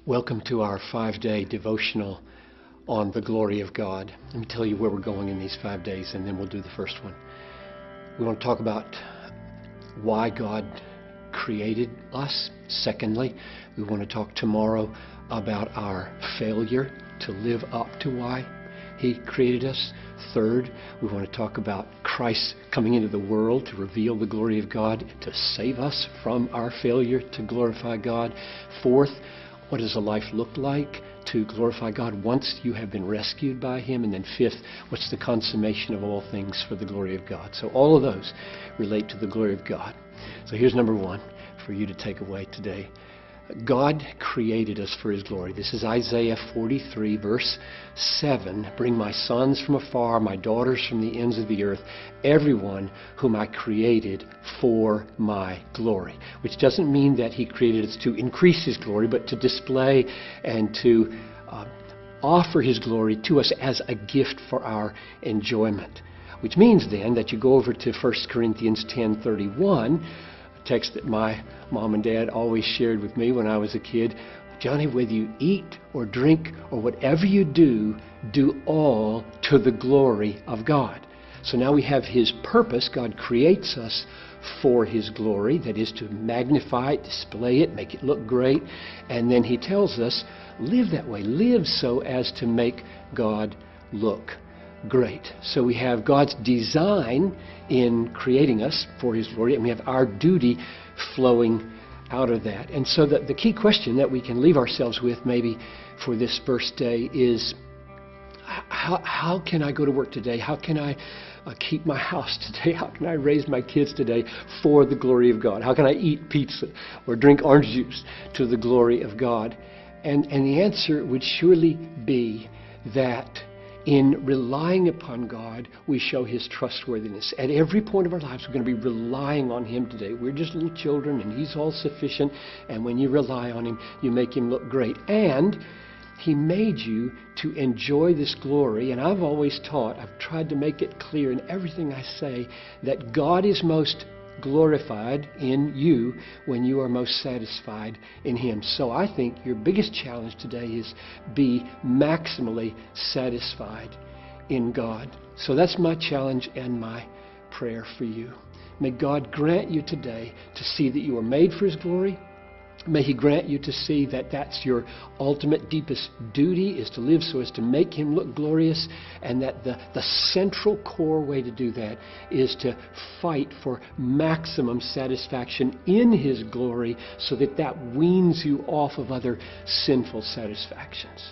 Welcome to our 5-day devotional on the glory of God. Let me tell you where we're going in these 5 days, and then we'll do the first one. We want to talk about why God created us. Secondly, we want to talk tomorrow about our failure to live up to why He created us. Third, we want to talk about Christ coming into the world to reveal the glory of God, to save us from our failure to glorify God. Fourth, what does a life look like to glorify God once you have been rescued by Him? And then fifth, what's the consummation of all things for the glory of God? So all of those relate to the glory of God. So here's number one for you to take away today. God created us for His glory. This is Isaiah 43, verse 7. Bring my sons from afar, my daughters from the ends of the earth, everyone whom I created for my glory. Which doesn't mean that He created us to increase His glory, but to display and to offer His glory to us as a gift for our enjoyment. Which means then that you go over to 1 Corinthians 10:31, text that my mom and dad always shared with me when I was a kid. Johnny, whether you eat or drink or whatever you do, do all to the glory of God. So now we have His purpose. God creates us for His glory, that is to magnify it, display it, make it look great. And then He tells us, live that way. Live so as to make God look great. So we have God's design in creating us for His glory, and we have our duty flowing out of that. And so the key question that we can leave ourselves with maybe for this first day is, how can I go to work today? How can I keep my house today? How can I raise my kids today for the glory of God? How can I eat pizza or drink orange juice to the glory of God? And the answer would surely be that in relying upon God, we show His trustworthiness. At every point of our lives, we're going to be relying on Him today. We're just little children, and He's all sufficient. And when you rely on Him, you make Him look great. And He made you to enjoy this glory. And I've always taught, I've tried to make it clear in everything I say, that God is most glorified in you when you are most satisfied in Him. So I think your biggest challenge today is be maximally satisfied in God. So that's my challenge and my prayer for you. May God grant you today to see that you are made for His glory. May He grant you to see that that's your ultimate, deepest duty, is to live so as to make Him look glorious, and that the central core way to do that is to fight for maximum satisfaction in His glory, so that weans you off of other sinful satisfactions.